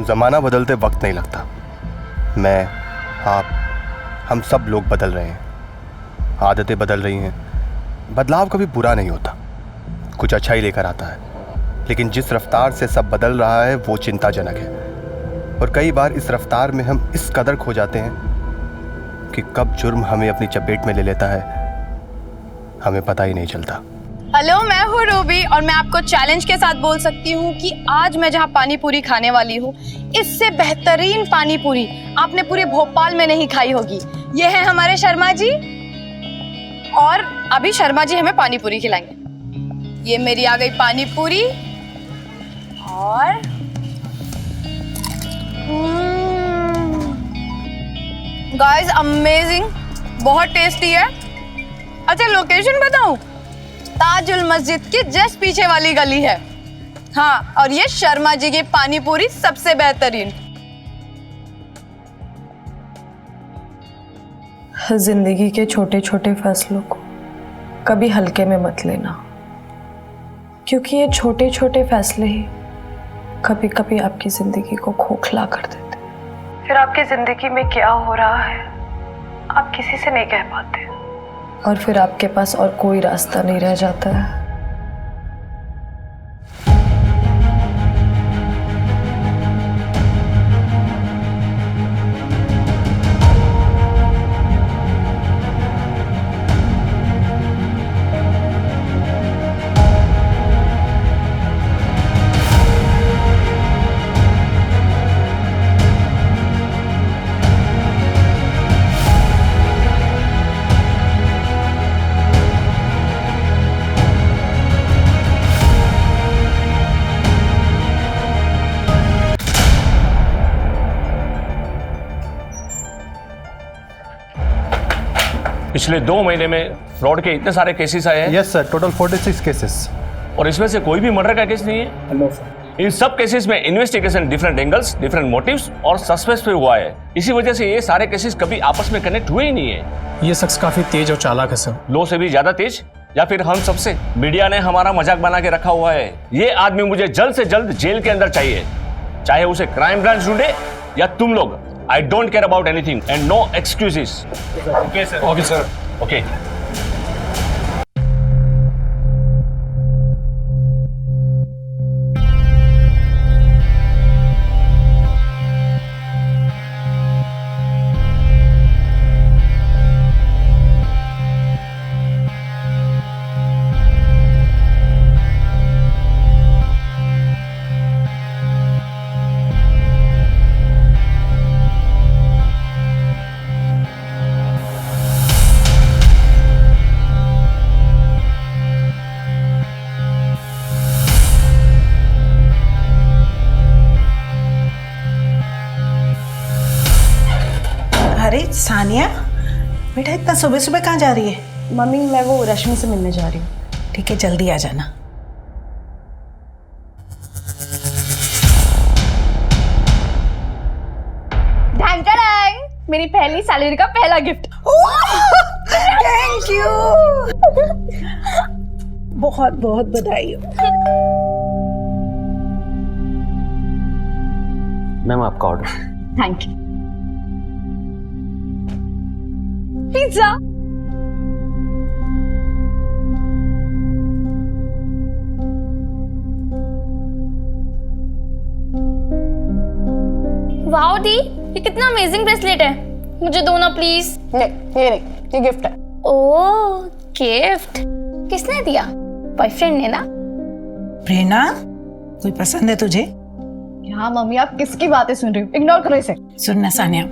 ज़माना बदलते वक्त नहीं लगता। मैं, आप, हम सब लोग बदल रहे हैं, आदतें बदल रही हैं। बदलाव कभी बुरा नहीं होता, कुछ अच्छा ही लेकर आता है। लेकिन जिस रफ्तार से सब बदल रहा है वो चिंताजनक है। और कई बार इस रफ्तार में हम इस कदर खो जाते हैं कि कब जुर्म हमें अपनी चपेट में ले लेता है हमें पता ही नहीं चलता। हेलो, मैं हूँ रूबी और मैं आपको चैलेंज के साथ बोल सकती हूँ कि आज मैं जहाँ पानी पूरी खाने वाली हूँ, इससे बेहतरीन पानी पूरी आपने पूरे भोपाल में नहीं खाई होगी। ये है हमारे शर्मा जी और अभी शर्मा जी हमें पानी पूरी खिलाएंगे। ये मेरी आ गई पानी पूरी और गाइस अमेजिंग, बहुत टेस्टी है। अच्छा लोकेशन बताऊं? ताजुल मस्जिद के जस्ट पीछे वाली गली है। हाँ, और ये शर्मा जी की पानी पूरी सबसे बेहतरीन। जिंदगी के छोटे छोटे फैसलों को कभी हल्के में मत लेना, क्योंकि ये छोटे छोटे फैसले ही कभी कभी आपकी जिंदगी को खोखला कर देते। फिर आपकी जिंदगी में क्या हो रहा है आप किसी से नहीं कह पाते, और फिर आपके पास और कोई रास्ता नहीं रह जाता है। पिछले 2 महीने में फ्रॉड के इतने सारे केसेस आए हैं। Yes sir, total 46 cases. और इसमें से कोई भी मर्डर का केस नहीं है। No sir. इन सब केसेस में investigation different angles, different motives और सस्पेंस पे हुआ है। इसी वजह से ये सारे केसेस कभी आपस में कनेक्ट हुए ही नहीं है। ये शख्स काफी तेज और चालाक है सर। लो से भी ज्यादा तेज, या फिर हम सबसे। मीडिया ने हमारा मजाक बना के रखा हुआ है। ये आदमी मुझे जल्द से जल्द जेल के अंदर चाहिए, चाहे उसे क्राइम ब्रांच ढूंढे या तुम लोग। I don't care about anything and no excuses. Okay sir. Okay sir. Okay. अरे सानिया बेटा, इतना सुबह सुबह कहाँ जा रही है? मम्मी, मैं वो रश्मि से मिलने जा रही हूँ। ठीक है, जल्दी आ जाना। मेरी पहली सैलरी का पहला गिफ्ट। थैंक यू, बहुत बहुत बधाई हो। मैम आपका order. Thank you. Pizza. Wow दी, ये कितना अमेजिंग ब्रेसलेट है, मुझे दो ना प्लीज। नहीं, ये नहीं, ये गिफ्ट है। ओह गिफ्ट, किसने दिया? बॉयफ्रेंड ने ना? प्रेरणा, कोई पसंद है तुझे? हाँ मम्मी, आप किसकी बातें सुन रही हो? इग्नोर करो इसे। सुनना सानिया,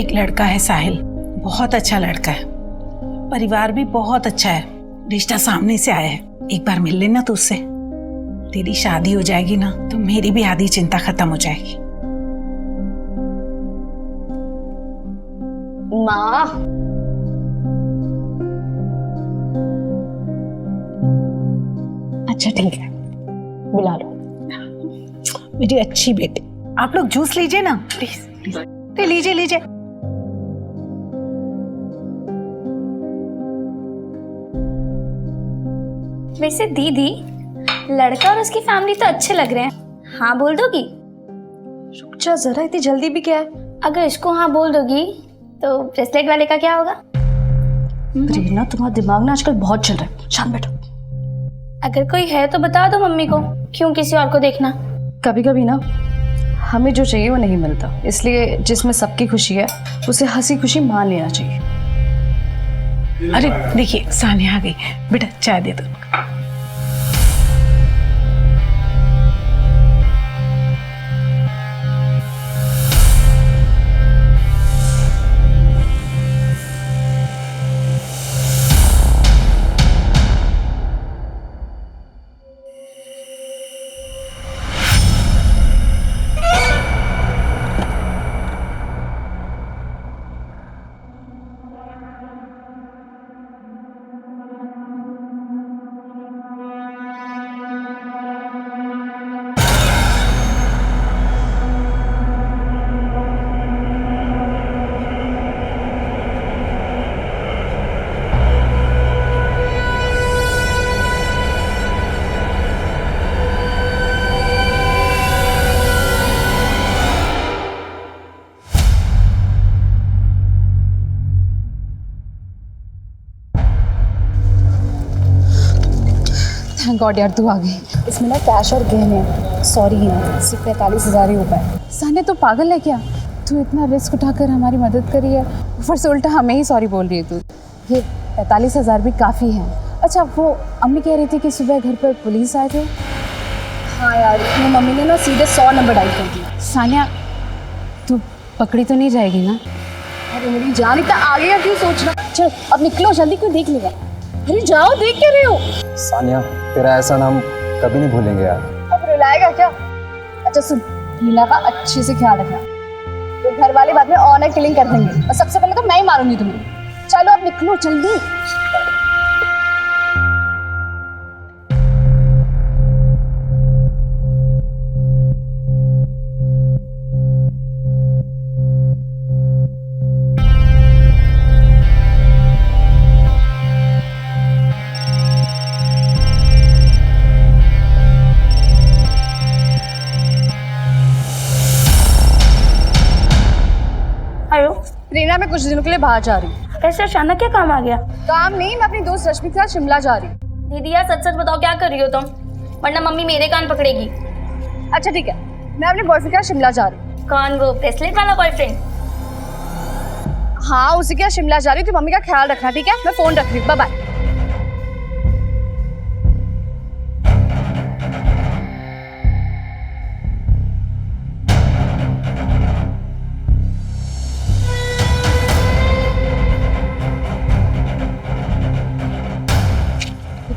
एक लड़का है साहिल, बहुत अच्छा लड़का है, परिवार भी बहुत अच्छा है, रिश्ता सामने से आया है। एक बार मिल लेना तो उससे। तेरी शादी हो जाएगी ना तो मेरी भी आधी चिंता खत्म हो जाएगी। माँ, अच्छा ठीक है, बुला लो। मेरी अच्छी बेटी, आप लोग जूस लीजिए ना प्लीज प्लीज। लीजिए लीजिए। वैसे दीदी, लड़का और उसकी फैमिली तो अच्छे लग रहे हैं, हाँ बोल दोगी? अच्छा जरा इतनी जल्दी भी क्या है? अगर इसको हाँ बोल दोगी तो ब्रेसलेट वाले का क्या होगा? प्रेरणा तुम्हारा दिमाग ना आजकल बहुत चल रहा है, शांत बैठो। अगर कोई है तो बता दो मम्मी को, क्यों किसी और को देखना। कभी कभी ना हमें जो चाहिए वो नहीं मिलता, इसलिए जिसमें सबकी खुशी है उसे हंसी खुशी मान लेना चाहिए। अरे देखिए सानिया आ गई, बेटा चाय दे दो। थैंक गॉड यार तू आ गई। इसमें ना कैश और गहने हैं। सॉरी है, सिर्फ 45,000 ही हो पाए। सानिया तो पागल है क्या? तू इतना रिस्क उठाकर हमारी मदद करी है, ऊपर से उल्टा हमें ही सॉरी बोल रही है तू। ये 45,000 भी काफ़ी हैं। अच्छा वो अम्मी कह रही थी कि सुबह घर पर पुलिस आए थे। हाँ यार, मेरी मम्मी ने ना सीधे 100 नंबर डायल कर दिया। सानिया तू पकड़ी तो नहीं जाएगी ना? अरे मेरी जान, इतना आगे का क्यों सोच रहा? चल अब निकलो जल्दी, कोई देख लेगा। अरे जाओ, देख क्या रहे हो? सानिया तेरा ऐसा नाम कभी नहीं भूलेंगे यार। अब रुलाएगा क्या? अच्छा सुन, हीना का अच्छे से ख्याल रखना, तो घर वाले बाद में ऑनर किलिंग कर देंगे और सबसे पहले तो मैं ही मारूंगी तुम्हें। चलो अब निकलो जल्दी। हेलो, प्रेरणा, मैं कुछ दिनों के लिए बाहर जा रही हूँ। ऐसे अचानक क्या काम आ गया? काम नहीं, मैं अपनी दोस्त रश्मि के साथ शिमला जा रही हूँ। दीदी यार सच सच बताओ क्या कर रही हो तुम, वरना मम्मी मेरे कान पकड़ेगी। अच्छा ठीक है, मैं अपने बॉयफ्रेंड के साथ शिमला जा रही हूँ। कौन, वो ब्रेसलेट वाला बॉयफ्रेंड? हाँ उसी के साथ शिमला जा रही हूँ, तो मम्मी का ख्याल रखना ठीक है? मैं फोन रख रही हूँ, बाय बाय।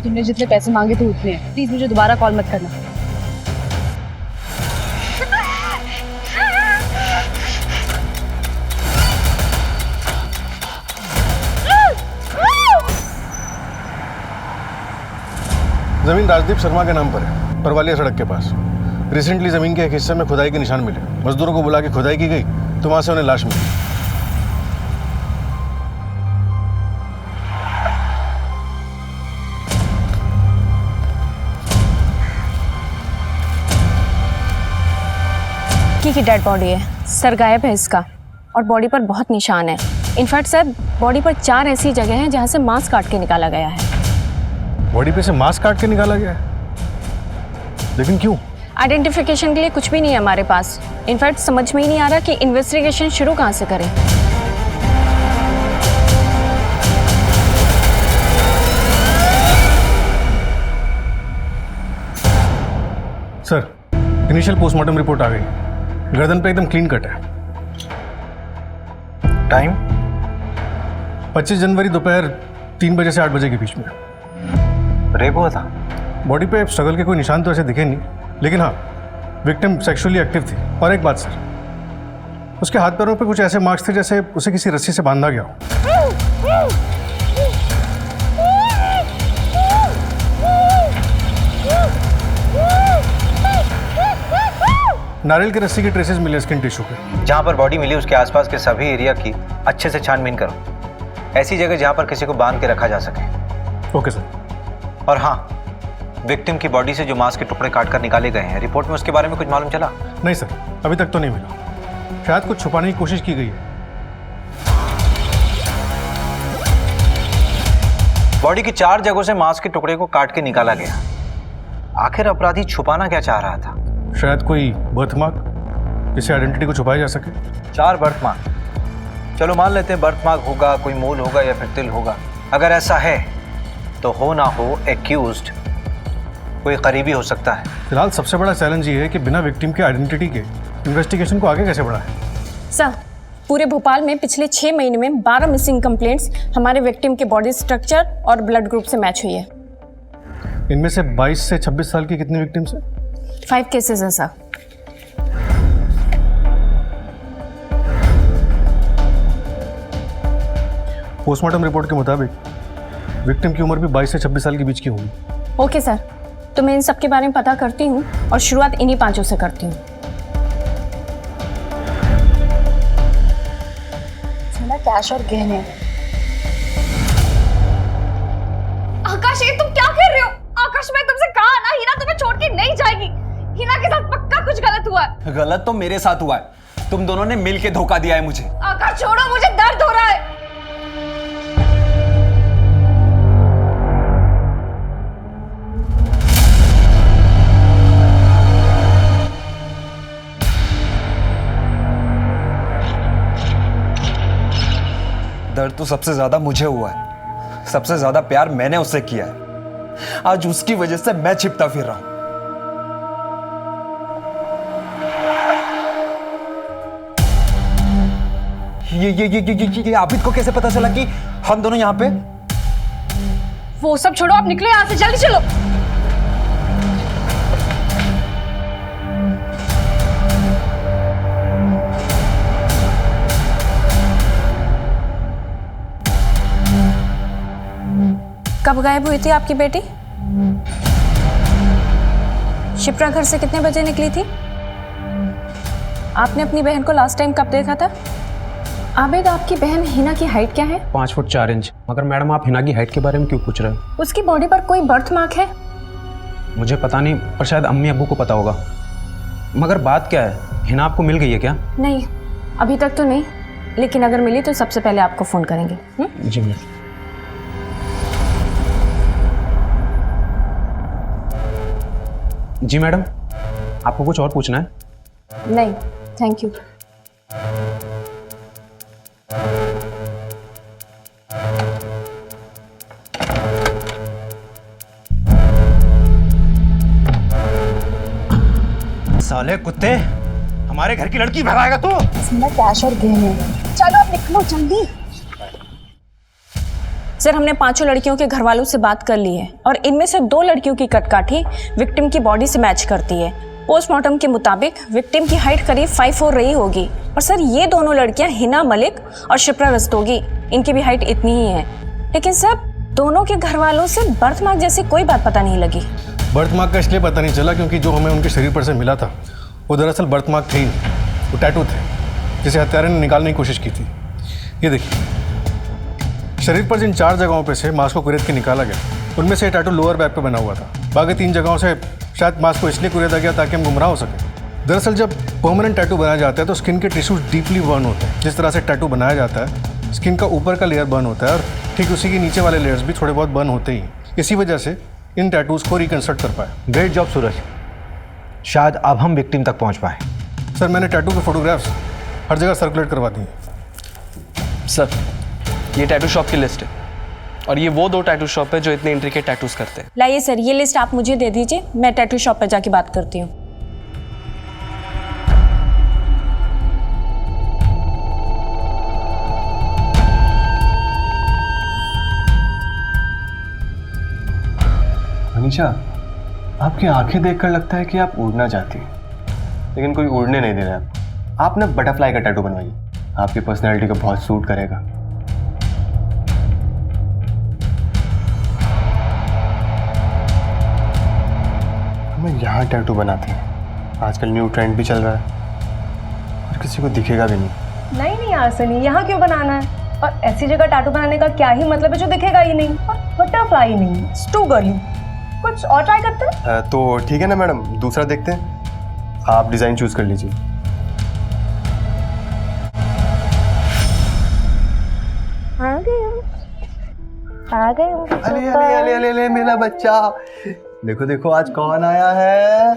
तुमने जितने पैसे मांगे थे उतने हैं, प्लीज मुझे दोबारा कॉल मत करना। जमीन राजदीप शर्मा के नाम पर है, परवालिया सड़क के पास। रिसेंटली जमीन के एक हिस्से में खुदाई के निशान मिले। मजदूरों को बुला के खुदाई की गई तो वहां से उन्हें लाश मिली। की डेड बॉडी है, सर गायब है इसका और बॉडी पर बहुत निशान है। इनफैक्ट सर बॉडी पर 4 ऐसी जगह हैं जहां से मांस काट के निकाला गया है। बॉडी पे से मांस काट के निकाला गया है, लेकिन क्यों? आइडेंटिफिकेशन के लिए कुछ भी नहीं है हमारे पास। इनफैक्ट समझ में ही नहीं आ रहा कि इन्वेस्टिगेशन शुरू कहाँ से करें। सर इनिशियल पोस्टमार्टम रिपोर्ट आ गई, गर्दन पे एकदम क्लीन कट है। टाइम 25 जनवरी दोपहर 3 बजे से 8 बजे के बीच में। रेप हुआ था? बॉडी पे स्ट्रगल के कोई निशान तो ऐसे दिखे नहीं, लेकिन हाँ विक्टिम सेक्सुअली एक्टिव थी। और एक बात सर, उसके हाथ पैरों पे कुछ ऐसे मार्क्स थे जैसे उसे किसी रस्सी से बांधा गया हो। नारियल की रस्सी के ट्रेसेस मिले स्किन टिश्यू पे। जहाँ पर बॉडी मिली उसके आसपास के सभी एरिया की अच्छे से छानबीन करो, ऐसी जगह जहाँ पर किसी को बांध के रखा जा सके। Okay sir. और हाँ, विक्टिम की बॉडी से जो मांस के टुकड़े काट कर निकाले गए हैं, रिपोर्ट में उसके बारे में कुछ मालूम चला? नहीं सर, अभी तक तो नहीं मिला। शायद कुछ छुपाने की कोशिश की गई है। बॉडी की 4 जगहों से मांस के टुकड़े को काट के निकाला गया। आखिर अपराधी छुपाना क्या चाह रहा था? शायद कोई बर्थमार्क, जिससे आइडेंटिटी को छुपाया जा सके। 4 बर्थमार्क। चलो मान लेते हैं बर्थमार्क होगा, कोई मोल होगा या फिर तिल होगा। अगर ऐसा है तो हो ना हो एक्यूज्ड कोई करीबी हो सकता है। फिलहाल सबसे बड़ा चैलेंज ये है कि बिना विक्टिम के आइडेंटिटी के इन्वेस्टिगेशन को आगे कैसे बढ़ाएं। सर, पूरे भोपाल में पिछले 6 महीने में 12 मिसिंग कंप्लेंट्स हमारे विक्टिम के बॉडी स्ट्रक्चर और ब्लड ग्रुप से मैच हुई है। इनमें से 22 से 26 साल की कितनी विक्टिम्स हैं? 5 केसेस हैं सर। पोस्टमार्टम रिपोर्ट के मुताबिक विक्टिम की उम्र भी 22 से 26 साल के बीच की होगी। ओके सर, तो मैं इन सब के बारे में पता करती हूँ और शुरुआत इन्हीं 5 से करती हूँ। कैश और गहने। आकाश, ये तुम क्या कर रहे हो? आकाश, मैं तुमसे कहा ना, हिना तुम्हें छोड़ के नहीं जाएगी। हिना के साथ पक्का कुछ गलत हुआ है। गलत तो मेरे साथ हुआ है, तुम दोनों ने मिल के धोखा दिया है मुझे। आकाश छोड़ो, मुझे दर्द हो रहा है। दर्द तो सबसे ज्यादा मुझे हुआ है, सबसे ज्यादा प्यार मैंने उससे किया है। आज उसकी वजह से मैं छिपता फिर रहा हूं। ये आबिद को कैसे पता चला कि हम दोनों यहाँ पे? वो सब छोड़ो, आप निकलो यहाँ से, जल्दी चलो। कब गायब हुई थी आपकी बेटी? शिप्रा घर से कितने बजे निकली थी? आपने अपनी बहन को लास्ट टाइम कब देखा था? आबिद, आपकी बहन हिना की हाइट क्या है? 5 फुट 4 इंच। मगर मैडम, आप हिना की हाइट के बारे में क्यों पूछ रहे हो? उसकी बॉडी पर कोई बर्थ मार्क है? मुझे पता नहीं, पर शायद अम्मी अब्बू को पता होगा। मगर बात क्या है, हिना आपको मिल गई है क्या? नहीं, अभी तक तो नहीं, लेकिन अगर मिली तो सबसे पहले आपको फोन करेंगे। जी मैडम। जी मैडम, आपको कुछ और पूछना है? नहीं, थैंक यू। साले कुत्ते, हमारे घर की लड़की भगाएगा तू? इसमें कैश और गहने। चलो अब निकलो जल्दी। सर, हमने 5 लड़कियों के घर वालों से बात कर ली है और इनमें से 2 लड़कियों की कटकाठी विक्टिम की बॉडी से मैच करती है। पोस्टमार्टम के मुताबिक विक्टिम की हाइट करीब 5'4" रही होगी। और सर, ये दोनों लड़कियां हिना मलिक और शिप्रा रस्तोगी, इनकी भी हाइट इतनी ही है। लेकिन सर, दोनों के घर वालों से बर्थ मार्क जैसी कोई बात पता नहीं लगी। बर्थ मार्क का इसलिए पता नहीं चला क्योंकि जो हमें उनके शरीर पर से मिला था वो दरअसल बर्थ मार्क थे ही नहीं, वो टैटू थे जिसे हत्यारे ने निकालने की कोशिश की थी। ये देखिए, शरीर पर जिन 4 जगहों पे से मांस को कुरेद के निकाला गया, उनमें से टैटू लोअर बैक पे बना हुआ था। बाकी 3 जगहों से शायद मांस को इसलिए कुरेदा गया ताकि हम गुमराह हो सके। दरअसल जब परमानेंट टैटू बनाया जाता है तो स्किन के टिश्यूज डीपली बर्न होते हैं। जिस तरह से टैटू बनाया जाता है, स्किन का ऊपर का लेयर बर्न होता है और ठीक उसी के नीचे वाले लेयर्स भी थोड़े बहुत बर्न होते ही। इसी वजह से इन टैटूज को रिकंस्ट्रक्ट कर पाए। ग्रेट जॉब सूरज, शायद अब हम विक्टिम तक पहुंच पाए। सर, मैंने टैटू के फोटोग्राफ्स हर जगह सर्कुलेट करवा दिए। सर, ये टैटू शॉप की लिस्ट है और ये वो 2 टैटू शॉप है जो इतने इंट्रिकेट टैटूज करते हैं। लाइए सर, ये लिस्ट आप मुझे दे दीजिए, मैं टैटू शॉप पर जाके बात करती हूँ। मनीषा, आपकी आंखें देखकर लगता है कि आप उड़ना चाहती हैं, लेकिन कोई उड़ने नहीं दे रहा है। आप ना बटरफ्लाई का टैटू बनवाइए, आपकी पर्सनैलिटी को बहुत सूट करेगा। हमें यहाँ टैटू बनाते हैं, आजकल न्यू ट्रेंड भी चल रहा है और किसी को दिखेगा भी नहीं। नहीं आसनी, यहाँ क्यों बनाना है? और ऐसी जगह टैटू बनाने का क्या ही मतलब है जो दिखेगा ही नहीं? और बटरफ्लाई नहीं, टू गर्ली। कुछ और ट्राई करते हैं? तो ठीक है ना मैडम, दूसरा देखते हैं। आप डिज़ाइन चूज कर लीजिए। आ गए होंगे अरे अरे अरे अरे अरे मेरा बच्चा, देखो देखो आज कौन आया है।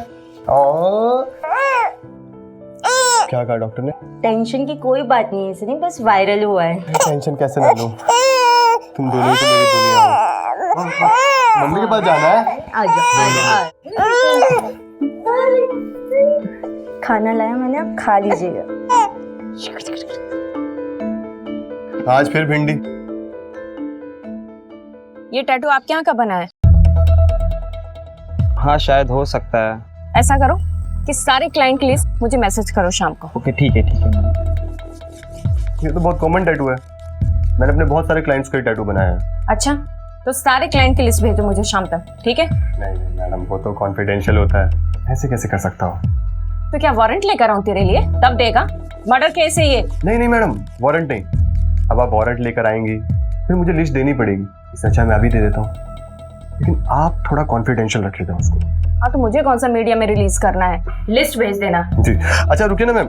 ओ क्या कहा डॉक्टर ने? टेंशन की कोई बात नहीं है, इसलिए बस वायरल हुआ है। टेंशन कैसे ना लूं, तुम दोनों ही तो मेरी दुनिया हो। मम्मी के पास जाना है। आ जाओ। खाना लाया मैंने, आप खा लीजिएगा। आज फिर भिंडी। ये टैटू आपके यहाँ का बना है? हाँ शायद हो सकता है। ऐसा करो कि सारे क्लाइंट की लिस्ट मुझे मैसेज करो शाम को। ओके ठीक है ये तो बहुत कॉमन टैटू है, मैंने अपने बहुत सारे क्लाइंट्स का टैटू बनाया है। अच्छा, तो सारे क्लाइंट की लिस्ट भेजो मुझे शाम तक, ठीक है? नहीं नहीं मैडम, वो तो कॉन्फिडेंशियल होता है, ऐसे कैसे कर सकता हूँ? तो क्या वारंट लेकर आऊँ तेरे लिए, तब देगा? मर्डर केस है ये। नहीं नहीं मैडम, वारंट नहीं। अब आप वारंट लेकर आएंगी फिर मुझे लिस्ट देनी पड़ेगी, इससे अच्छा मैं अभी दे देता हूँ, लेकिन आप थोड़ा कॉन्फिडेंशियल रखिएगा उसको। हाँ तो मुझे कौन सा मीडिया में रिलीज करना है, लिस्ट भेज देना। जी अच्छा रुकिए ना मैम,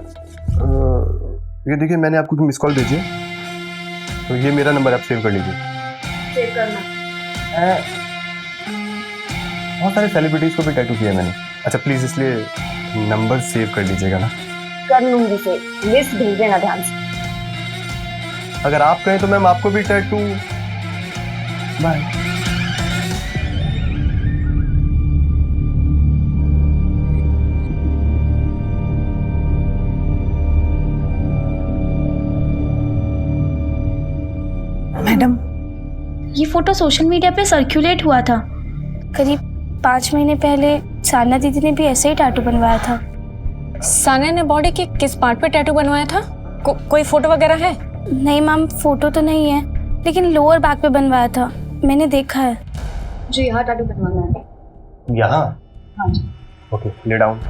ये देखिए मैंने आपको मिस कॉल भेजी है, तो ये मेरा नंबर आप सेव कर लीजिए। सेव करना। बहुत सारे सेलिब्रिटीज को भी टैटू किया है मैंने। अच्छा प्लीज इसलिए नंबर सेव कर लीजिएगा ना। कर लूंगी सेव, लिस्ट भेज देना ध्यान से। अगर आप कहें तो मैम आपको भी टैटू। बाय। मैडम, ये फोटो सोशल मीडिया पे सर्कुलेट हुआ था। करीब 5 महीने पहले सानिया दीदी ने भी ऐसे ही टैटू बनवाया था। सानिया ने बॉडी के किस पार्ट पे टैटू बनवाया था? कोई फोटो वगैरह है? नहीं मैम, फोटो तो नहीं है, लेकिन लोअर बैक पे बनवाया था, मैंने देखा है। जी यहाँ टैटू बनवाना है। यहाँ? हाँ जी। Okay lay down.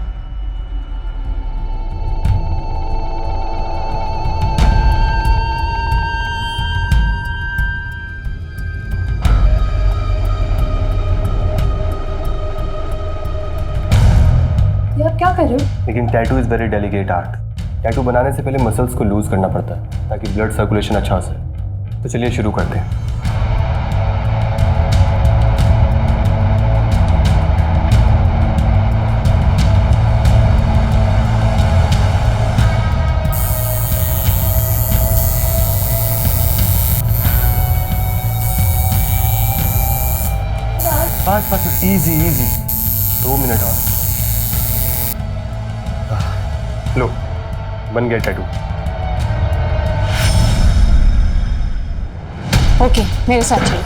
ये आप क्या कर रहे हो? लेकिन tattoo is very delicate art. Tattoo बनाने से पहले मसल्स को लूज करना पड़ता है ताकि ब्लड सर्कुलेशन अच्छा हो सके। तो चलिए शुरू करते हैं। बस बस इजी इजी, 2 मिनट और। लो बन गया टैटू। ओके मेरे साथ चलो।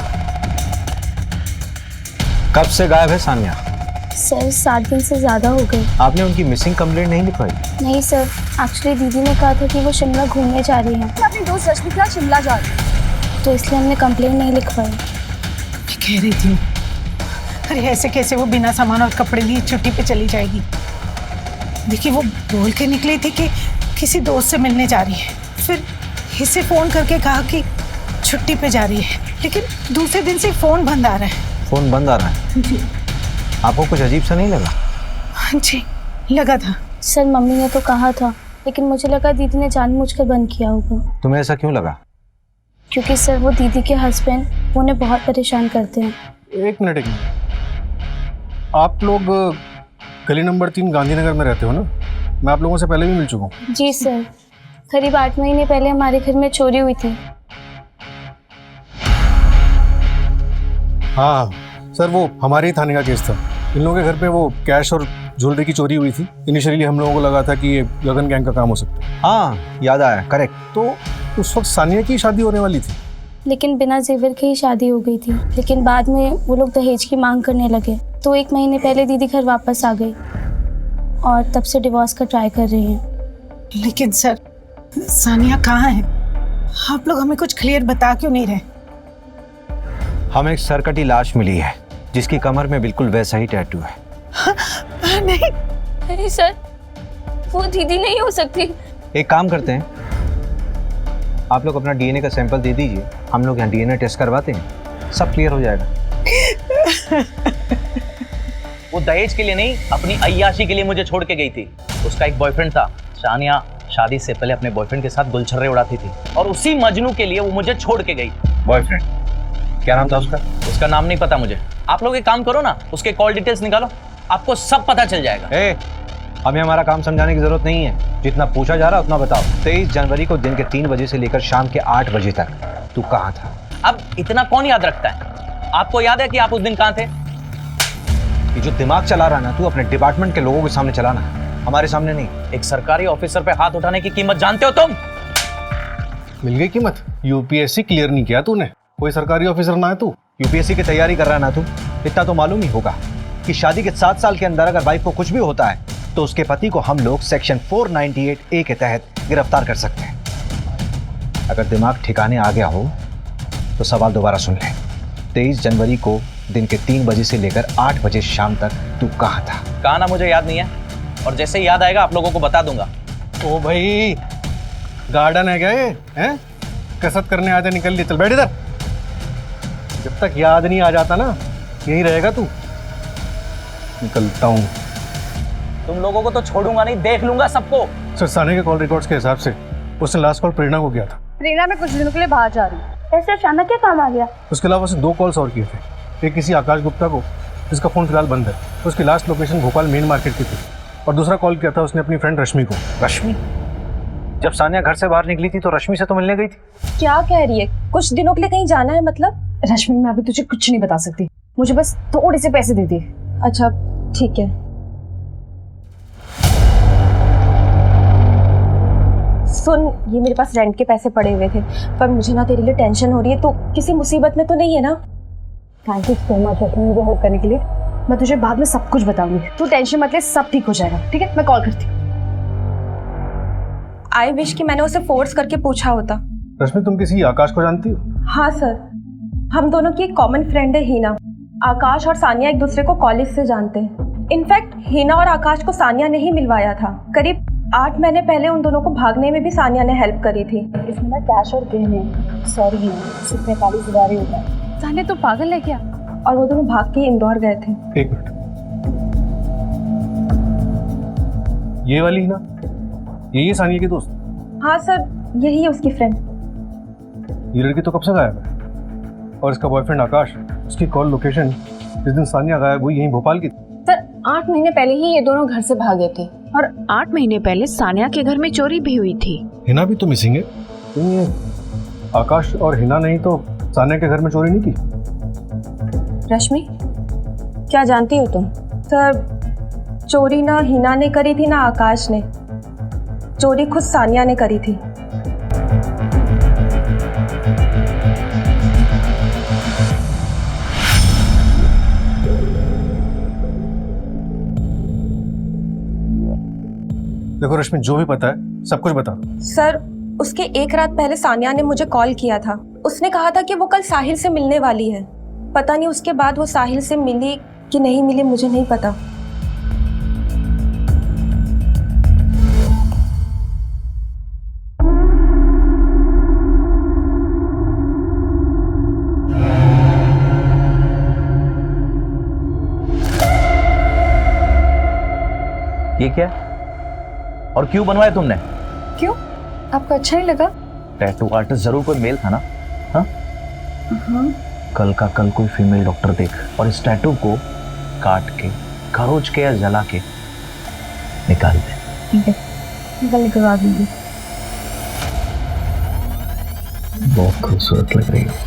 कब से गायब है सानिया? सर 7 दिन से ज़्यादा हो गए। आपने उनकी मिसिंग कंप्लेंट नहीं लिखवाई? नहीं सर, एक्चुअली दीदी ने कहा था कि वो शिमला घूमने जा रही हैं, अपनी दोस्त रश्मि के साथ शिमला जा रही है, तो इसलिए हमने कंप्लेंट नहीं लिखवाई। मैं कह रही थी, अरे ऐसे कैसे वो बिना सामान और कपड़े लिए छुट्टी पे चली जाएगी? देखिए वो बोल के निकली थी कि किसी दोस्त से मिलने जा रही है, फिर इसे फ़ोन करके कहा कि छुट्टी पे जा रही है, लेकिन दूसरे दिन से फ़ोन बंद आ रहा है। फोन बंद आ रहा है? जी। आपको कुछ अजीब सा नहीं लगा? हाँ जी लगा था। सर मम्मी ने तो कहा था, लेकिन मुझे लगा दीदी ने जानबूझकर बंद किया होगा। तुम्हें ऐसा क्यों लगा? क्योंकि सर वो दीदी के हस्बैंड उन्हें बहुत परेशान करते हैं। एक मिनट आप लोग गली नंबर 3 गांधीनगर में रहते हो ना? मैं आप लोगों से पहले भी मिल चुका हूँ। जी सर, करीब 8 महीने पहले हमारे घर में चोरी हुई थी। हाँ सर, वो हमारे ही थाने का केस था। इन लोगों के घर पे वो कैश और ज्वेलरी की चोरी हुई थी। इनिशियली हम लोगों को लगा था कि ये गगन गैंग का काम हो सकता है। हाँ याद आया, करेक्ट। तो उस वक्त सानिया की शादी होने वाली थी, लेकिन बिना जेवर के ही शादी हो गई थी। लेकिन बाद में वो लोग दहेज की मांग करने लगे, तो 1 महीने पहले दीदी घर वापस आ गई और तब से डिवोर्स का ट्राई कर रही हैं। लेकिन सर सानिया कहाँ है? आप लोग हमें कुछ क्लियर बता क्यों नहीं रहे? हमें एक सरकटी लाश मिली है जिसकी कमर में बिल्कुल वैसा ही टैटू है। नहीं नहीं सर, वो दीदी नहीं हो सकती। एक काम करते हैं, आप लोग अपना डीएनए का सैंपल दे दीजिए, हम लोग यहाँ डीएनए टेस्ट करवाते हैं, सब क्लियर हो जाएगा। वो दहेज के लिए नहीं, अपनी अय्याशी के लिए मुझे छोड़ के गई थी। उसका एक बॉयफ्रेंड था। सानिया शादी से पहले अपने बॉयफ्रेंड के साथ गुलछर्रे उड़ाती थी और उसी मजनू के लिए वो मुझे छोड़ के गई। बॉयफ्रेंड क्या नाम था उसका? उसका नाम नहीं पता मुझे। आप लोग एक काम करो ना, उसके कॉल डिटेल्स निकालो, आपको सब पता चल जाएगा। हमें हमारा काम समझाने की जरूरत नहीं है, जितना पूछा जा रहा है उतना बताओ। 23 जनवरी को दिन के 3 बजे से लेकर शाम के 8 बजे तक तू कहाँ था? अब इतना कौन याद रखता है? आपको याद है कि आप उस दिन कहाँ थे? ये जो दिमाग चला रहा ना तू, अपने डिपार्टमेंट के लोगों के सामने चलाना, हमारे सामने नहीं। एक सरकारी ऑफिसर पे हाथ उठाने की कीमत जानते हो तुम? मिल गई कीमत। यूपीएससी क्लियर नहीं किया तूने, कोई सरकारी ऑफिसर ना है तू। यूपीएससी की तैयारी कर रहा है ना तू, इतना तो मालूम ही होगा कि शादी के 7 साल के अंदर अगर वाइफ को कुछ भी होता है तो उसके पति को हम लोग सेक्शन 498A के तहत गिरफ्तार कर सकते हैं। अगर दिमाग ठिकाने आ गया हो तो सवाल दोबारा सुन ले। 23 जनवरी को दिन के 3 बजे से लेकर 8 बजे शाम तक तू कहाँ था? कहा ना मुझे याद नहीं है, और जैसे याद आएगा आप लोगों को बता दूंगा। ओ भाई, गार्डन है क्या ये? हैं? कसरत करने आते निकल लिए, चल बैठ इधर। जब तक याद नहीं आ जाता ना, यही रहेगा तू। निकलता हूँ। तुम लोगों को तो छोड़ूंगा नहीं, देख लूंगा सबको। सर, साने के कॉल रिकॉर्ड्स के हिसाब से उसने लास्ट कॉल प्रेरणा को किया था। प्रेरणा मैं कुछ दिनों के लिए बाहर जा रही हूँ। ऐसे अचानक क्या काम आ गया? उसके अलावा उसने 2 कॉल्स और किए थे। एक किसी आकाश गुप्ता को, जिसका फ़ोन फिलहाल बंद है। उसकी last location Bhopal main market की थी। और दूसरा कॉल किया था उसने अपनी फ्रेंड रश्मि को। रश्मि? जब सानिया घर से बाहर निकली थी तो रश्मि से तो मिलने गई थी। क्या कह रही है? कुछ दिनों के लिए कहीं जाना है मतलब? रश्मि, मैं अभी तुझे कुछ नहीं बता सकती, मुझे बस थोड़े से पैसे दे दे। अच्छा ठीक है। सुन, ये मेरे पास रेंट के पैसे पड़े हुए थे, पर मुझे ना तेरे लिए टेंशन हो रही है। तो किसी मुसीबत में तो नहीं है ना? थैंक यू सो मच रश्मि मुझे हेल्प करने के लिए। मैं तुझे बाद में सब कुछ बताऊंगी, तू टेंशन मत ले, सब ठीक हो जाएगा। ठीक है, मैं कॉल करती हूँ। आई विश कि मैंने उसे फोर्स करके पूछा होता। रश्मि, तुम किसी आकाश को जानती हो? हाँ सर, हम दोनों की एक कॉमन फ्रेंड है हीना। आकाश और सानिया एक दूसरे को कॉलेज से जानते हैं। इनफैक्ट हीना और आकाश को सानिया ने ही मिलवाया था। करीब 8 महीने पहले उन दोनों को भागने में भी सानिया ने हेल्प करी थी। इसमें ना कैश और गहने, सॉरी सिर्फ 45,000 ही होता है। सानिया तो पागल है क्या? और वो दोनों भाग के इंदौर गए थे। 1 मिनट, ये वाली ना, यही है सानिया की दोस्त? हाँ सर, यही है उसकी फ्रेंड। ये लड़की तो कब से गायब है? और इसका बॉयफ्रेंड आकाश, उसकी कॉल लोकेशन जिस दिन सानिया गायब हुई यहीं भोपाल की। सर, 8 महीने पहले ही ये दोनों घर से भागे थे, और 8 महीने पहले सानिया के घर में चोरी भी हुई थी। हिना भी तो मिसिंग है। ये आकाश और हिना नहीं तो सानिया के घर में चोरी नहीं की? रश्मि, क्या जानती हो तुम? सर, चोरी ना हिना ने करी थी ना आकाश ने, चोरी खुद सानिया ने करी थी। देखो रश्मि, जो भी पता है सब कुछ बता। सर, उसके 1 रात पहले सानिया ने मुझे कॉल किया था। उसने कहा था कि वो कल साहिल से मिलने वाली है। पता नहीं उसके बाद वो साहिल से मिली कि नहीं मिली, मुझे नहीं पता। ये क्या है? और क्यों बनवाया तुमने? क्यों? आपको अच्छा नहीं लगा? टैटू आर्टिस्ट जरूर कोई मेल था ना? हाँ? कल का कल कोई फीमेल डॉक्टर देख और इस टैटू को काट के, खरोच के या जला के निकाल दे। ठीक है, निकलवा दीजिए। बहुत खूबसूरत लग रही है।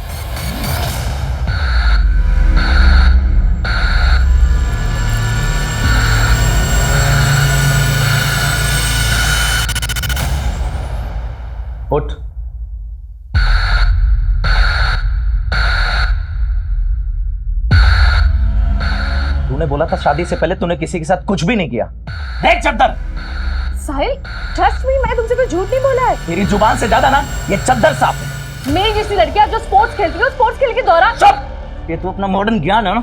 उठ। तूने बोला था शादी से पहले तूने किसी के साथ कुछ भी नहीं किया। देख चद्दर। साहिल, ट्रस्ट मी, मैंने तुमसे कोई झूठ नहीं बोला है। तेरी जुबान से ज्यादा ना ये चद्दर साफ है। मेरी जैसी लड़कियां जो स्पोर्ट्स खेलती है, स्पोर्ट्स खेल के दौरान। चुप। ये तू अपना मॉडर्न ज्ञान है ना,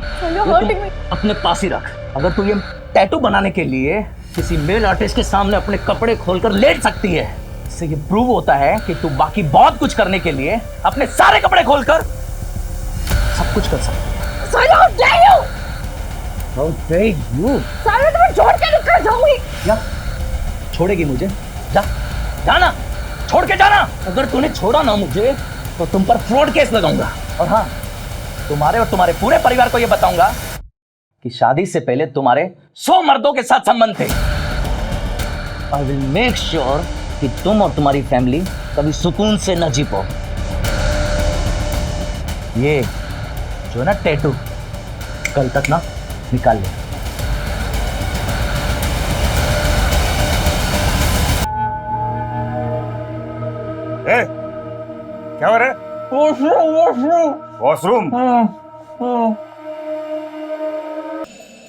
अपने पास ही रख। अगर तू ये टैटू बनाने के लिए किसी मेल आर्टिस्ट के सामने अपने कपड़े खोलकर लेट सकती है, इससे ये प्रूव होता है कि तू बाकी बहुत कुछ करने के लिए अपने सारे कपड़े खोलकर सब कुछ कर सकती है। साहिल, how dare you? How dare you? साहिल, मैं तुम्हें छोड़ के निकल जाऊंगी। क्या छोड़ेगी मुझे? जा, जाना, छोड़ के जाना। अगर तूने छोड़ा ना मुझे तो तुम पर फ्रॉड केस लगाऊंगा। और हाँ, तुम्हारे और तुम्हारे पूरे परिवार को यह बताऊंगा कि शादी से पहले तुम्हारे 100 मर्दों के साथ संबंध थे। आई विल मेक श्योर कि तुम और तुम्हारी फैमिली कभी सुकून से न जी पाओ। ये जो ना टैटू कल तक ना निकाल ले। क्या हो रहा है? वॉशरूम।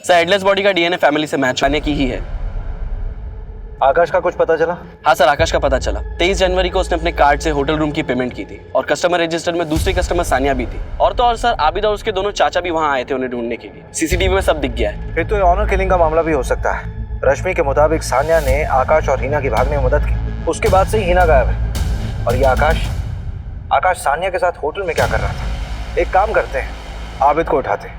सर हेडलेस बॉडी का डीएनए फैमिली से मैच आने की ही है। आकाश का कुछ पता चला? हाँ सर, आकाश का पता चला। 23 जनवरी को उसने अपने कार्ड से होटल रूम की पेमेंट की थी और कस्टमर रजिस्टर में दूसरी कस्टमर सानिया भी थी। और तो और सर, आबिद और उसके दोनों चाचा भी वहाँ आए थे उन्हें ढूंढने के लिए। सीसीटीवी में सब दिख गया है। फिर तो ये ऑनर किलिंग का मामला भी हो सकता है। रश्मि के मुताबिक सानिया ने आकाश और हिना की भागने में मदद की, उसके बाद से ही हिना गायब है। और ये आकाश सानिया के साथ होटल में क्या कर रहा था? एक काम करते हैं, आबिद को उठाते हैं।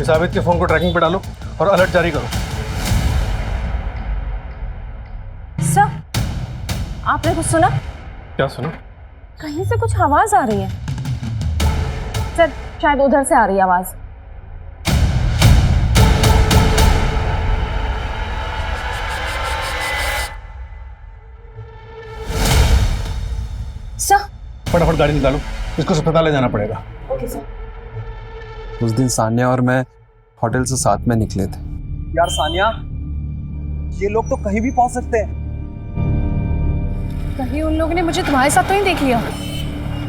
इस आबिद के फोन को ट्रैकिंग पे डालो और अलर्ट जारी करो। सर, आपने कुछ सुना? क्या सुना? कहीं से कुछ आवाज आ रही है। सर, शायद उधर से आ रही है आवाज। सर, फटाफट गाड़ी निकालो, इसको अस्पताल ले जाना पड़ेगा। Okay sir. उस दिन सानिया और मैं होटल से साथ में निकले थे। यार सानिया, ये लोग तो कहीं भी पहुंच सकते हैं। कहीं उन लोगों ने मुझे तुम्हारे साथ तो नहीं देख लिया।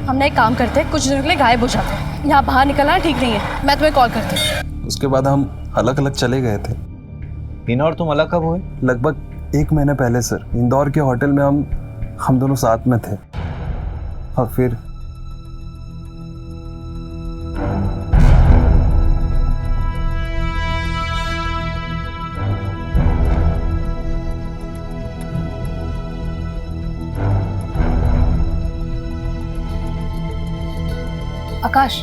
हमने एक काम करते हैं, कुछ दिनों के लिए गायब हो जाते हैं। यहाँ बाहर निकलना ठीक नहीं है। मैं तुम्हें कॉल करती हूँ। उसके बाद हम अलग अलग चले गए थे। हिना और तुम अलग कब हुए? लगभग 1 महीने पहले सर। इंदौर के होटल में हम दोनों साथ में थे। और फिर आकाश,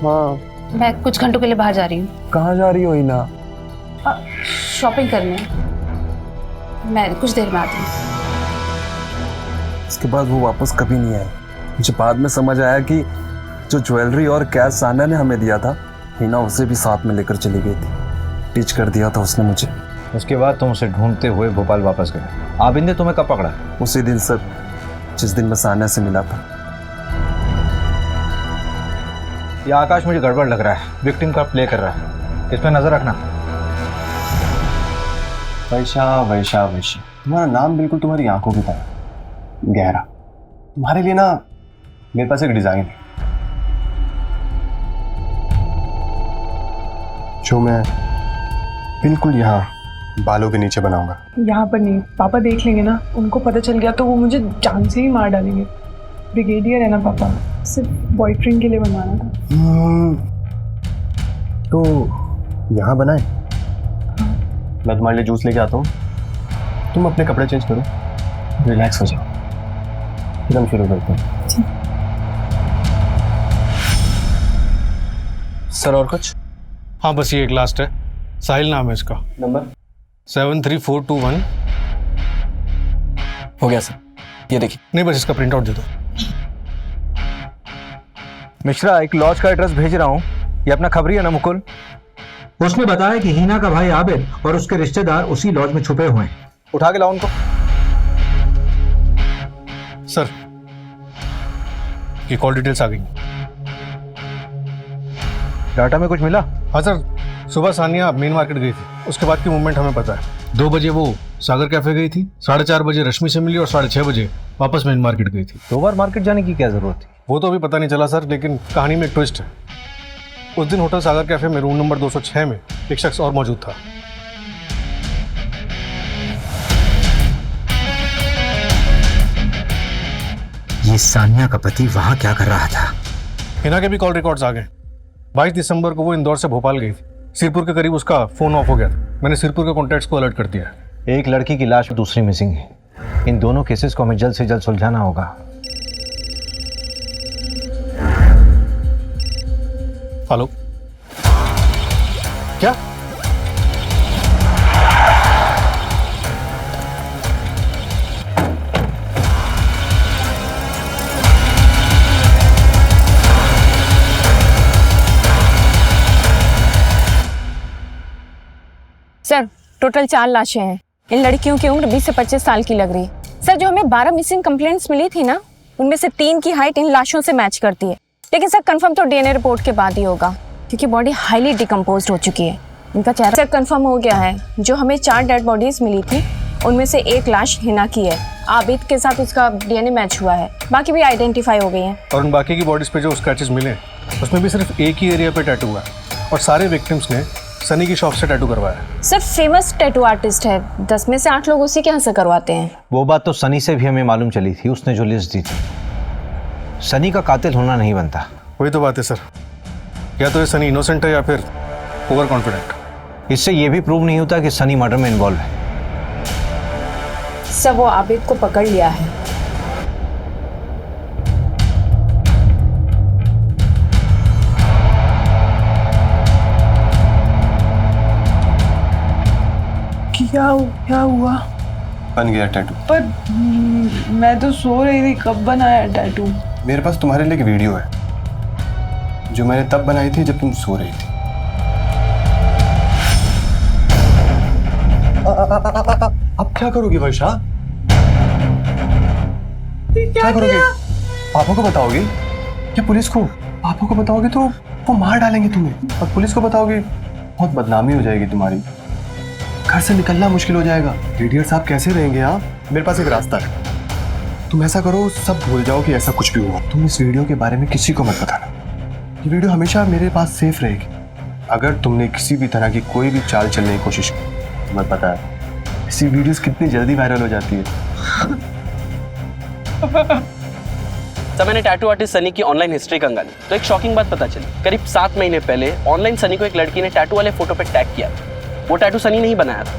हाँ, मैं कुछ घंटों के लिए बाहर जा रही हूँ। कहाँ जा रही हो हिना? शॉपिंग करने। मैं कुछ देर में आती हूँ। उसके बाद वो वापस कभी नहीं आए। मुझे बाद में समझ आया कि जो ज्वेलरी और कैश सानिया ने हमें दिया था, हिना उसे भी साथ में लेकर चली गई थी। टीच कर दिया था उसने मुझे। उसके बाद तुम उसे ढूंढते हुए भोपाल वापस गए। आबिद ने तुम्हें कब पकड़ा? उसी दिन सर, जिस दिन मैं सानिया से मिला था। यह आकाश मुझे गड़बड़ लग रहा है। विक्टिम का प्ले कर रहा है, इसमें नजर रखना। वैशा, तुम्हारा नाम बिल्कुल तुम्हारी आंखों की तरह गहरा। तुम्हारे लिए ना मेरे पास एक डिजाइन है जो मैं बिल्कुल यहाँ बालों के नीचे बनाऊंगा। यहाँ पर नहीं, पापा देख लेंगे ना। उनको पता चल गया तो वो मुझे जान से ही मार डालेंगे। ब्रिगेडियर है ना पापा, सिर्फ बॉयफ्रेंड के लिए बनवाना था। तो यहाँ बनाए। मैं तुम्हारे लिए जूस लेके आता हूँ, तुम अपने कपड़े चेंज करो, रिलैक्स हो जाओ, फिर हम शुरू करते हैं। सर और कुछ? हाँ, बस ये एक लास्ट है। साहिल नाम है इसका। नंबर 73421। हो गया सर, ये देखिए। नहीं, बस इसका प्रिंट आउट दे दो। मिश्रा, एक लॉज का एड्रेस भेज रहा हूँ। ये अपना खबरी है ना मुकुल? उसने बताया कि हिना का भाई आबिद और उसके रिश्तेदार उसी लॉज में छुपे हुए हैं। उठा के लाओ उनको। सर, ये कॉल डिटेल्स आ गई। डाटा में कुछ मिला? हाँ सर, सुबह सानिया मेन मार्केट गई थी, उसके बाद की मूवमेंट हमें पता है। 2 बजे वो सागर कैफे गई थी, 4:30 बजे रश्मि से मिली और 6:30 बजे वापस मेन मार्केट गई थी। 2 बार मार्केट जाने की क्या जरूरत थी? वो तो अभी पता नहीं चला सर, लेकिन कहानी में एक ट्विस्ट है। उस दिन होटल सागर कैफे में रूम नंबर 206 में एक शख्स और मौजूद था। ये सानिया का पति वहां क्या कर रहा था? हिना के भी कॉल रिकॉर्ड्स आ गए। 22 दिसंबर को वो इंदौर से भोपाल गई थी। सिरपुर के करीब उसका फोन ऑफ हो गया था। मैंने सिरपुर के कॉन्टैक्ट्स को अलर्ट कर दिया है। एक लड़की की लाश, दूसरी मिसिंग है। इन दोनों केसेस को हमें जल्द से जल्द सुलझाना होगा। हेलो, क्या? सर टोटल 4 लाशें हैं। इन लड़कियों की उम्र 20 से 25 साल की लग रही है। सर जो हमें 12 मिसिंग कंप्लेंट्स मिली थी ना, उनमें से 3 की हाइट इन लाशों से मैच करती है। लेकिन सर कंफर्म तो डीएनए रिपोर्ट के बाद ही होगा, क्योंकि बॉडी हाईली डिकम्पोज हो चुकी है। इनका चेहरा सर कंफर्म हो गया है। जो हमें 4 डेड बॉडीज मिली थी, उनमें से 1 लाश हिना की है। आबिद के साथ उसका डीएनए मैच हुआ है, बाकी भी आइडेंटिफाई हो गई हैं। और उन बाकी की बॉडीज पे जो स्क्रैचेस मिले, उसमें भी सिर्फ एक ही एरिया पे टैटू हुआ और सारे विक्टिम्स ने सनी की शॉप से टैटू करवाया। सर फेमस टैटू आर्टिस्ट है, 10 में से 8 लोग उसी के यहाँ से करवाते हैं। वो बात तो सनी से भी हमें मालूम चली थी, उसने जो लिस्ट दी थी। सनी का कातिल होना नहीं बनता। वही तो बात है सर, या तो ये सनी इनोसेंट है या फिर ओवर कॉन्फिडेंट। इससे ये भी प्रूव नहीं होता कि सनी मर्डर में इन्वॉल्व है। सब वो आबिद को पकड़ लिया है। क्या हुआ? बन गया टैटू। पर मैं तो सो रही थी, कब बनाया टैटू? मेरे पास तुम्हारे लिए एक वीडियो है जो मैंने तब बनाई थी जब तुम सो रही थी। अब क्या करोगी वर्षा? क्या करोगी? पापा को बताओगी या पुलिस को? पापा को बताओगी तो वो मार डालेंगे तुम्हें, और पुलिस को बताओगी बहुत बदनामी हो जाएगी तुम्हारी। घर से निकलना मुश्किल हो जाएगा। लीडर साहब कैसे रहेंगे आप? मेरे पास एक रास्ता है। तुम ऐसा करो, सब भूल जाओ कि ऐसा कुछ भी हुआ। तुम इस वीडियो के बारे में किसी को मत बताना। ये वीडियो हमेशा मेरे पास सेफ रहेगी। अगर तुमने किसी भी तरह की कोई भी चाल चलने की कोशिश की, तुम्हें पता है ऐसी वीडियोस कितनी जल्दी वायरल हो जाती है। सर मैंने टैटू आर्टिस्ट सनी की ऑनलाइन हिस्ट्री कंगाली तो एक शॉकिंग बात पता चली। करीब 7 महीने पहले ऑनलाइन सनी को एक लड़की ने टैटू वाले फोटो पे टैग किया था। वो टैटू सनी नहीं बनाया था।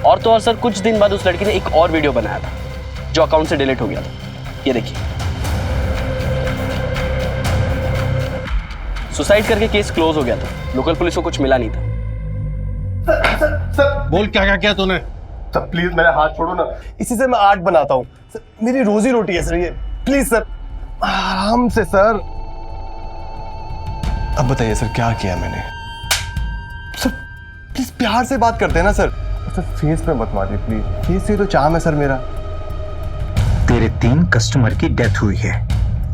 और तो और सर कुछ दिन बाद उस लड़की ने एक और वीडियो बनाया था जो अकाउंट से डिलीट हो गया था। ये देखिए, सुसाइड करके केस क्लोज हो गया था। लोकल पुलिस को कुछ मिला नहीं था। सर बोल क्या किया तूने? सर प्लीज मेरा हाथ छोड़ो ना, इसी से मैं आर्ट बनाता हूँ। मेरी रोजी रोटी है सर ये, प्लीज सर आराम से सर। अब बताइए सर क्या किया मैंने? सर प्लीज प्यार से बात करते हैं ना सर। सर फेस पे मत मारिए प्लीज, फेस से तो चाम है सर मेरा। तेरे 3 कस्टमर की डेथ हुई है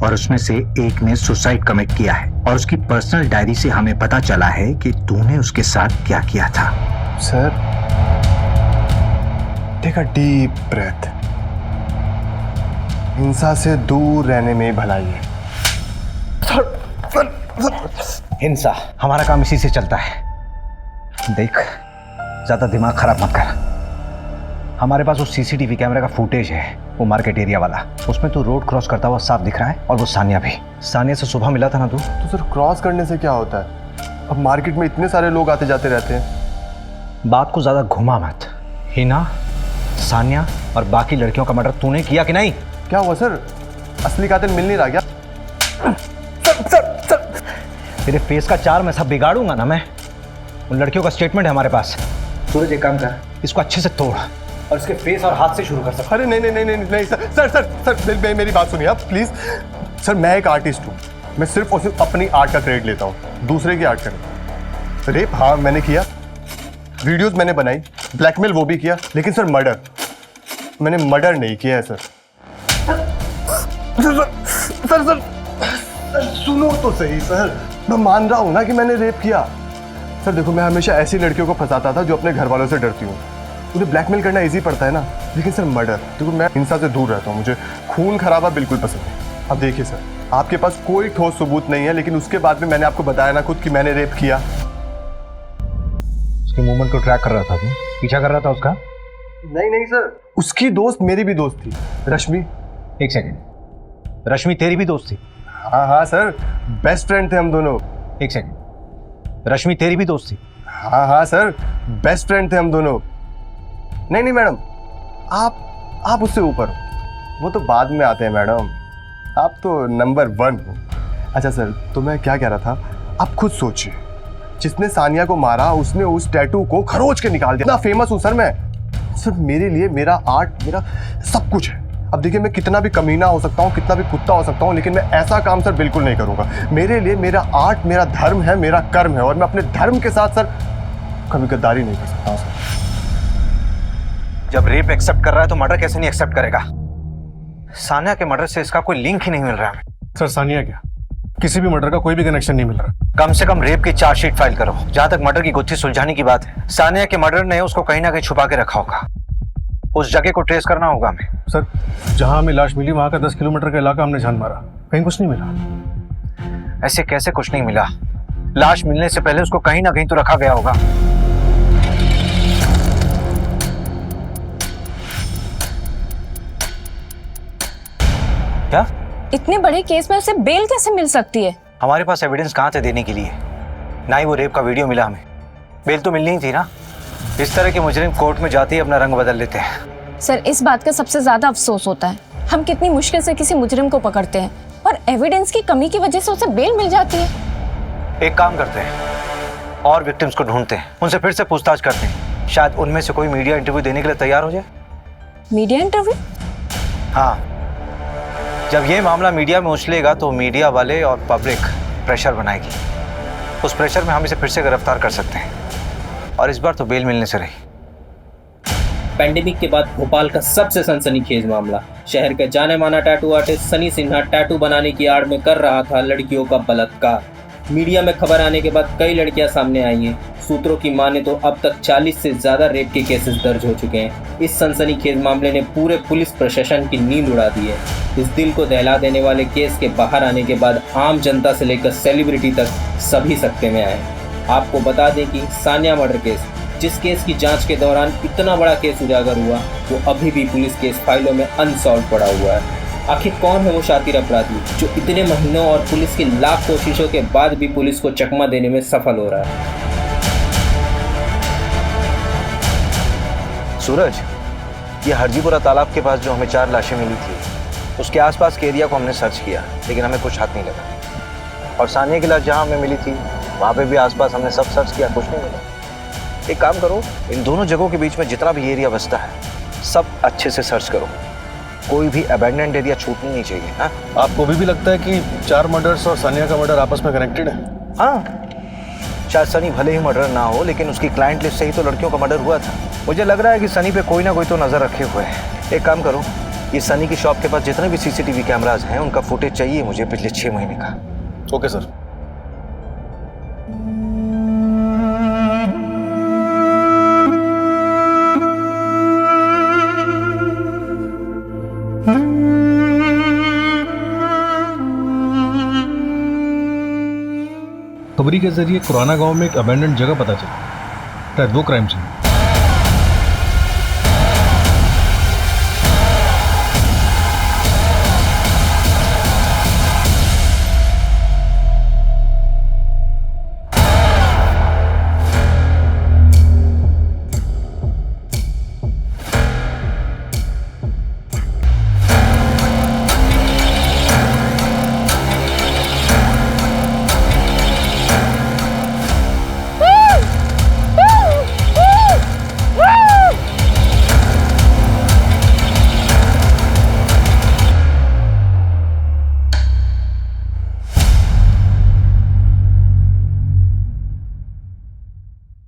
और उसमें से एक ने सुसाइड कमिट किया है, और उसकी पर्सनल डायरी से हमें पता चला है कि तूने उसके साथ क्या किया था। Sir take a deep breath. हिंसा से दूर रहने में भलाई है। हिंसा हमारा काम इसी से चलता है। देख ज्यादा दिमाग खराब मत कर। हमारे पास वो सीसीटीवी कैमरे का फुटेज है, वो मार्केट एरिया वाला। उसमें तू रोड क्रॉस करता हुआ साफ दिख रहा है, और वो सानिया भी। सानिया से सुबह मिला था ना तू? तो सर क्रॉस करने से क्या होता है? अब मार्केट में इतने सारे लोग आते जाते रहते हैं। बात को ज्यादा घुमा मत। हिना, सानिया और बाकी लड़कियों का मर्डर तूने किया कि नहीं? क्या हुआ सर? असली कातिल मिल नहीं रहा क्या? सर तेरे फेस का चार मैं सब बिगाड़ूंगा ना मैं। उन लड़कियों का स्टेटमेंट है हमारे पास। सूरज एक काम कर, इसको अच्छे से तोड़ और इसके फेस और हाथ से शुरू कर सकते। अरे नहीं सर मेरी बात सुनिए आप प्लीज। सर मैं एक आर्टिस्ट हूँ, मैं सिर्फ और सिर्फ अपनी आर्ट का क्रेडिट लेता हूँ, दूसरे की आर्ट का नहीं। रेप हाँ मैंने किया, वीडियोस मैंने बनाई, ब्लैकमेल वो भी किया, लेकिन सर मर्डर मैंने मर्डर नहीं किया है सर। सर सुनो तो सही सर, मैं मान रहा हूँ ना कि मैंने रेप किया। सर देखो मैं हमेशा ऐसी लड़कियों को फंसाता था जो अपने घर वालों से डरती हूँ। उन्हें ब्लैकमेल करना इजी पड़ता है ना, लेकिन सर मर्डर, देखो मैं हिंसा से दूर रहता हूँ, मुझे खून खराबा बिल्कुल पसंद है। अब देखिए सर आपके पास कोई ठोस सबूत नहीं है, लेकिन उसके बाद भी मैंने आपको बताया ना खुद कि मैंने रेप किया। उसके मूवमेंट को ट्रैक कर रहा था तू? पीछा कर रहा था उसका? नहीं सर, उसकी दोस्त मेरी भी दोस्त थी, रश्मि। एक सेकेंड, रश्मि तेरी भी दोस्त थी? हाँ सर, बेस्ट फ्रेंड थे हम दोनों। एक सेकेंड, रश्मि तेरी भी दोस्त थी? हाँ सर, बेस्ट फ्रेंड थे हम दोनों। नहीं मैडम, आप उससे ऊपर हो, वो तो बाद में आते हैं मैडम, आप तो नंबर 1 हो। अच्छा सर, तो मैं क्या कह रहा था, आप खुद सोचिए, जिसने सानिया को मारा उसने उस टैटू को खरोच के निकाल दिया। इतना फेमस हूं सर मैं। सर मेरे लिए मेरा आर्ट मेरा सब कुछ है। अब देखिए मैं कितना भी कमीना हो सकता हूँ, कितना भी कुत्ता हो सकता हूँ, लेकिन मैं ऐसा काम सर बिल्कुल नहीं करूँगा। मेरे लिए मेरा आर्ट मेरा धर्म है, मेरा कर्म है, और मैं अपने धर्म के साथ सर कभी गद्दारी नहीं कर सकता सर। जब रेप एक्सेप्ट कर रहा है तो मर्डर कैसे नहीं एक्सेप्ट करेगा? सानिया के मर्डर से इसका कोई लिंक ही नहीं मिल रहा है। सर सानिया क्या, किसी भी मर्डर का कोई भी कनेक्शन नहीं मिल रहा। कम से कम रेप की चार्जशीट फाइल करो। जहां तक मर्डर की गुत्थी सुलझाने की बात है, सानिया के मर्डर ने उसको कहीं ना कहीं छुपा के रखा होगा। उस जगह को ट्रेस करना होगा हमें। सर जहां हमें लाश मिली वहां का 10 किलोमीटर का इलाका हमने छान मारा, कहीं कुछ नहीं मिला। ऐसे कैसे कुछ नहीं मिला? लाश मिलने से पहले उसको कहीं ना कहीं तो रखा गया होगा। क्या इतने बड़े केस में उसे बेल कैसे मिल सकती है? हमारे पास एविडेंस कहाँ थे देने के लिए? ना ही वो रेप का वीडियो मिला हमें। बेल तो मिलनी ही थी ना। इस तरह के मुजरिम कोर्ट में जाते ही अपना रंग बदल लेते हैं। सर इस बात का सबसे ज्यादा अफसोस होता है, हम कितनी मुश्किल से किसी मुजरिम को पकड़ते हैं और एविडेंस की कमी की वजह से उसे बेल मिल जाती है। एक काम करते हैं और विक्टिम्स को ढूंढते हैं, उनसे फिर से पूछताछ करते हैं। शायद उनमें से कोई मीडिया इंटरव्यू देने के लिए तैयार हो जाए। Media interview? हाँ, जब ये मामला मीडिया में उछलेगा तो मीडिया वाले और पब्लिक प्रेशर बनाएगी। उस प्रेशर में हम इसे फिर से गिरफ्तार कर सकते हैं, और इस बार तो बेल मिलने से रही। पैंडेमिक के बाद भोपाल का सबसे सनसनीखेज मामला। शहर के जाने माना tattoo artist Sunny Sinha tattoo बनाने की आड़ में कर रहा था लड़कियों का बलात्कार। मीडिया में खबर आने के बाद कई लड़कियां सामने आई हैं। सूत्रों की माने तो अब तक 40 से ज्यादा रेप के केसेस दर्ज हो चुके हैं। इस सनसनीखेज मामले ने पूरे पुलिस प्रशासन की नींद उड़ा दी है। इस दिल को दहला देने वाले केस के बाहर आने के बाद आम जनता से लेकर सेलिब्रिटी तक सभी सकते में आए। आपको बता दें कि सानिया मर्डर केस, जिस केस की जांच के दौरान इतना बड़ा केस उजागर हुआ, वो अभी भी पुलिस केस फाइलों में अनसॉल्व पड़ा हुआ है। आखिर कौन है वो शातिर अपराधी जो इतने महीनों और पुलिस की लाख कोशिशों के बाद भी पुलिस को चकमा देने में सफल हो रहा है? सूरज, ये हरजीपुरा तालाब के पास जो हमें 4 लाशें मिली थी, उसके आसपास के एरिया को हमने सर्च किया, लेकिन हमें कुछ हाथ नहीं लगा। और सानिया की लाश जहाँ हमें मिली थी वहाँ पे भी आसपास हमने सब सर्च किया, कुछ नहीं मिला। एक काम करो, इन दोनों जगहों के बीच में जितना भी एरिया बसता है सब अच्छे से सर्च करो। कोई भी अबैंडन्ड एरिया छूटनी नहीं चाहिए। हाँ, आपको भी लगता है कि 4 मर्डर्स और सानिया का मर्डर आपस में कनेक्टेड है? हाँ, शायद सनी भले ही मर्डर ना हो, लेकिन उसकी क्लाइंट लिस्ट से ही तो लड़कियों का मर्डर हुआ था। मुझे लग रहा है कि सनी पे कोई ना कोई तो नजर रखे हुए है। एक काम करो, ये सनी की शॉप के पास जितने भी सीसीटीवी कैमराज हैं उनका फुटेज चाहिए मुझे पिछले 6 महीने का। Okay sir. खबरी के जरिए कुराना गांव में एक अबैंडन्ड जगह पता चला, शायद वो क्राइम सीन।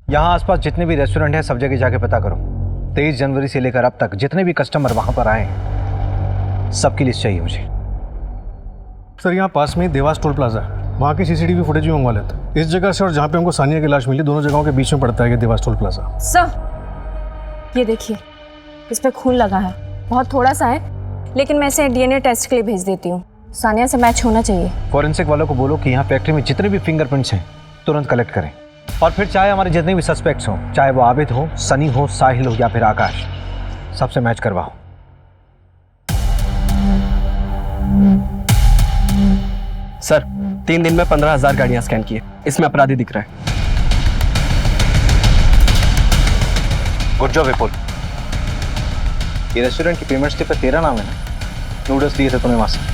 यहाँ आसपास जितने भी रेस्टोरेंट हैं सब जगह जाके पता करो। 23 जनवरी से लेकर अब तक जितने भी कस्टमर वहाँ पर आए हैं सबकी लिस्ट चाहिए मुझे। सर यहाँ पास में देवास टोल प्लाजा है, वहाँ की सीसीटीवी फुटेज भी मंगवा लेते हैं। इस जगह से और जहाँ पे हमको सानिया की लाश मिली, दोनों जगहों के बीच में पड़ता है ये देवास टोल प्लाजा। सर ये देखिए, इस पे खून लगा है, बहुत थोड़ा सा है, लेकिन मैं इसे डीएनए टेस्ट के लिए भेज देती हूँ। सानिया से मैच होना चाहिए। फॉरेंसिक वालों को बोलो कि यहाँ फैक्ट्री में जितने भी फिंगरप्रिंट्स हैं तुरंत कलेक्ट करें, और फिर चाहे हमारे जितने भी सस्पेक्ट्स हों, चाहे वो आबिद हो, सनी हो, साहिल हो या फिर आकाश, सबसे मैच करवाओ। सर 3 दिन में 15,000 गाड़ियां स्कैन की है, इसमें अपराधी दिख रहा है। गुड जॉब विपुल। ये रेस्टोरेंट की पेमेंट स्लिप पे तेरा नाम है ना? नूडल्स दिए थे तुम्हें वहां से।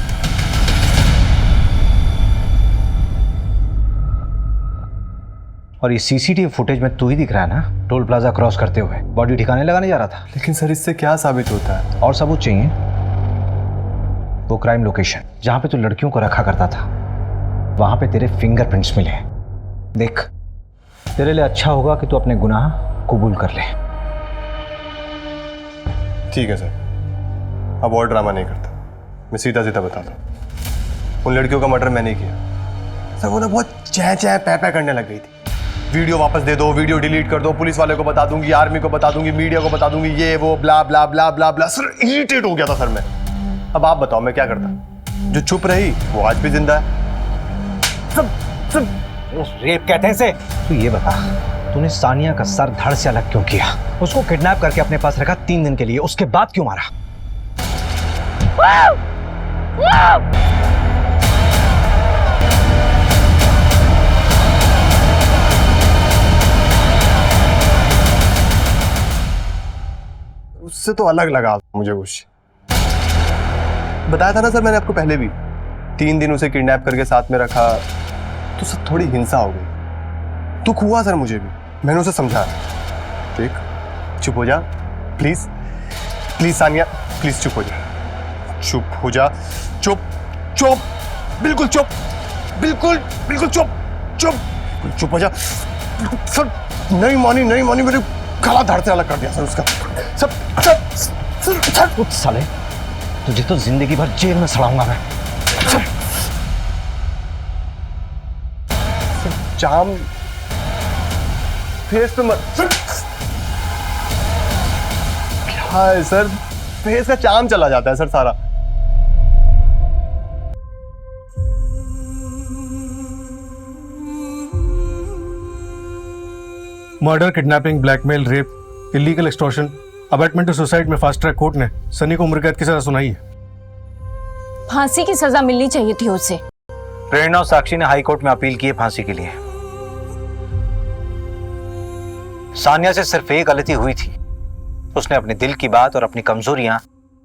और ये सीसीटीवी फुटेज में तू ही दिख रहा है ना, टोल प्लाजा क्रॉस करते हुए बॉडी ठिकाने लगाने जा रहा था। लेकिन सर इससे क्या साबित होता है? और सबूत चाहिए? वो क्राइम लोकेशन जहां पे तू लड़कियों को रखा करता था, वहां पे तेरे फिंगरप्रिंट्स मिले हैं। देख, तेरे लिए अच्छा होगा कि तू अपने गुनाह कबूल कर ले। ठीक है सर, अब और ड्रामा नहीं करता, मैं सीधा सीधा बताता हूँ। उन लड़कियों का मर्डर मैंने किया। सर वो ना बहुत चह चह पै पै करने लग गई थी। वीडियो वापस दे दो, वीडियो डिलीट कर दो, पुलिस वाले को बता दूंगी, आर्मी को बता दूंगी, मीडिया को बता दूंगी, ये वो ब्ला ब्ला ब्ला ब्ला ब्ला। सर इरिटेट हो गया था सर मैं। अब आप बताओ मैं क्या करता? जो चुप रही वो आज भी जिंदा है। रेप कहते हैं इसे। तू ये बता, तूने सानिया का सर धड़ से अलग क्यों किया? उसको किडनैप करके अपने पास रखा 3 दिन के लिए, उसके बाद क्यों मारा? उससे तो अलग लगा मुझे कुछ। बताया था ना सर मैंने आपको पहले भी, 3 दिन उसे किडनैप करके साथ में रखा तो सर थोड़ी हिंसा हो गई। दुख हुआ सर मुझे भी, मैंने उसे समझाया। देख चुप हो जा प्लीज, प्लीज सानिया प्लीज चुप हो जा, चुप हो जा, चुप चुप बिल्कुल चुप, बिल्कुल बिल्कुल चुप चुप चुप हो जा। सर नहीं मानी मेरे गला धड़ से अलग कर दिया सर उसका। सब सब उठ साले, तुझे तो जिंदगी भर जेल में सड़ाऊंगा मैं। जाम फेस पे मत। क्या है सर, फेस का चाम चला जाता है सर सारा। Murder, kidnapping, blackmail, rape, illegal extortion, abatement to suicide में फास्ट ट्रैक कोर्ट ने सनी को उम्र कैद की सजा सुनाई है। फांसी की सजा मिलनी चाहिए थी उसे। प्रेरणा और साक्षी ने हाई कोर्ट में अपील की है फांसी के लिए। सानिया से सिर्फ एक गलती हुई थी, उसने अपने दिल की बात और अपनी कमजोरियां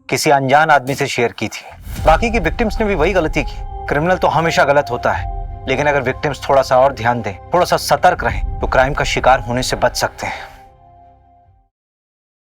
किसी अनजान आदमी से शेयर की थी। बाकी की विक्टिम्स ने भी वही गलती की। क्रिमिनल तो हमेशा गलत होता है, लेकिन अगर विक्टिम्स थोड़ा सा और ध्यान दें, थोड़ा सा सतर्क रहें, तो क्राइम का शिकार होने से बच सकते हैं।